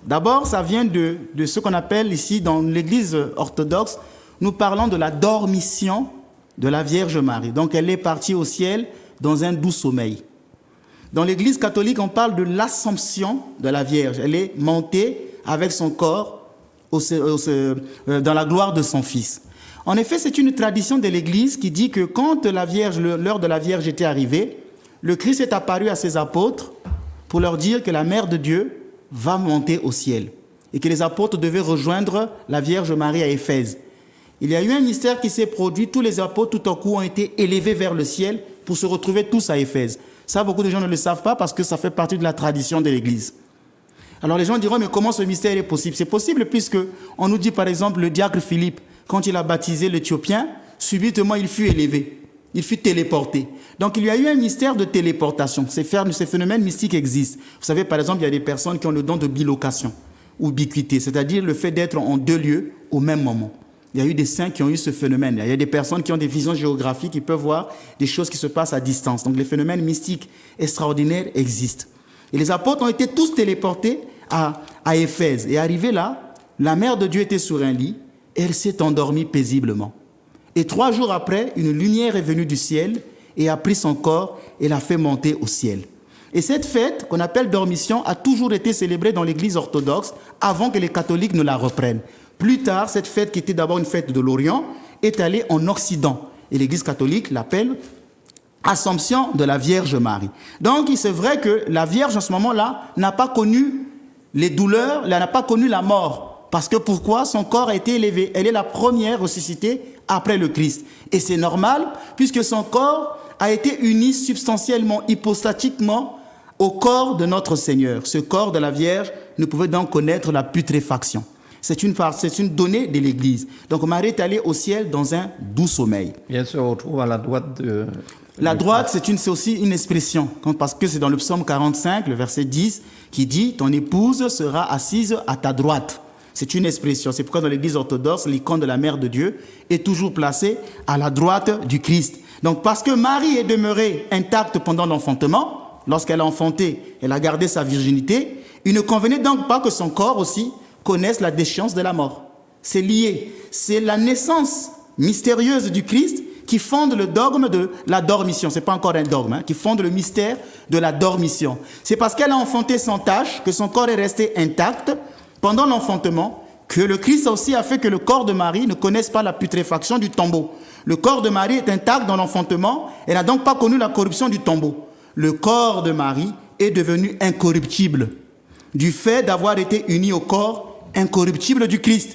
D'abord, ça vient de ce qu'on appelle ici, dans l'Église orthodoxe, nous parlons de la dormition de la Vierge Marie. Donc, elle est partie au ciel dans un doux sommeil. Dans l'Église catholique, on parle de l'Assomption de la Vierge. Elle est montée avec son corps dans la gloire de son Fils. En effet, c'est une tradition de l'Église qui dit que quand l'heure de la Vierge était arrivée, le Christ est apparu à ses apôtres pour leur dire que la Mère de Dieu va monter au ciel et que les apôtres devaient rejoindre la Vierge Marie à Éphèse. Il y a eu un mystère qui s'est produit. Tous les apôtres, tout à coup, ont été élevés vers le ciel pour se retrouver tous à Éphèse. Ça, beaucoup de gens ne le savent pas parce que ça fait partie de la tradition de l'Église. Alors les gens diront, mais comment ce mystère est possible? C'est possible puisque on nous dit par exemple le diacre Philippe, quand il a baptisé l'Éthiopien, subitement il fut élevé, il fut téléporté. Donc il y a eu un mystère de téléportation. Ces phénomènes mystiques existent. Vous savez, par exemple, il y a des personnes qui ont le don de bilocation ou ubiquité, c'est-à-dire le fait d'être en deux lieux au même moment. Il y a eu des saints qui ont eu ce phénomène. Il y a des personnes qui ont des visions géographiques, qui peuvent voir des choses qui se passent à distance. Donc les phénomènes mystiques extraordinaires existent. Et les apôtres ont été tous téléportés à Éphèse. Et arrivés là, la Mère de Dieu était sur un lit et elle s'est endormie paisiblement. Et 3 jours après, une lumière est venue du ciel et a pris son corps et l'a fait monter au ciel. Et cette fête, qu'on appelle dormition, a toujours été célébrée dans l'Église orthodoxe avant que les catholiques ne la reprennent. Plus tard, cette fête, qui était d'abord une fête de l'Orient, est allée en Occident. Et l'Église catholique l'appelle Assomption de la Vierge Marie. Donc, c'est vrai que la Vierge, en ce moment-là, n'a pas connu les douleurs, elle n'a pas connu la mort. Parce que pourquoi? Son corps a été élevé. Elle est la première ressuscitée après le Christ. Et c'est normal, puisque son corps a été uni substantiellement, hypostatiquement, au corps de notre Seigneur. Ce corps de la Vierge ne pouvait donc connaître la putréfaction. C'est une donnée de l'Église. Donc Marie est allée au ciel dans un doux sommeil. Et elle se retrouve à la droite de... La droite, c'est aussi une expression, parce que c'est dans le psaume 45, le verset 10, qui dit « Ton épouse sera assise à ta droite ». C'est une expression. C'est pourquoi dans l'Église orthodoxe, l'icône de la Mère de Dieu est toujours placée à la droite du Christ. Donc parce que Marie est demeurée intacte pendant l'enfantement, lorsqu'elle a enfanté, elle a gardé sa virginité, il ne convenait donc pas que son corps aussi connaissent la déchéance de la mort. C'est lié. C'est la naissance mystérieuse du Christ qui fonde le dogme de la dormition. Ce n'est pas encore un dogme, qui fonde le mystère de la dormition. C'est parce qu'elle a enfanté sans tache, que son corps est resté intact pendant l'enfantement, que le Christ aussi a fait que le corps de Marie ne connaisse pas la putréfaction du tombeau. Le corps de Marie est intact dans l'enfantement, elle n'a donc pas connu la corruption du tombeau. Le corps de Marie est devenu incorruptible du fait d'avoir été uni au corps incorruptible du Christ.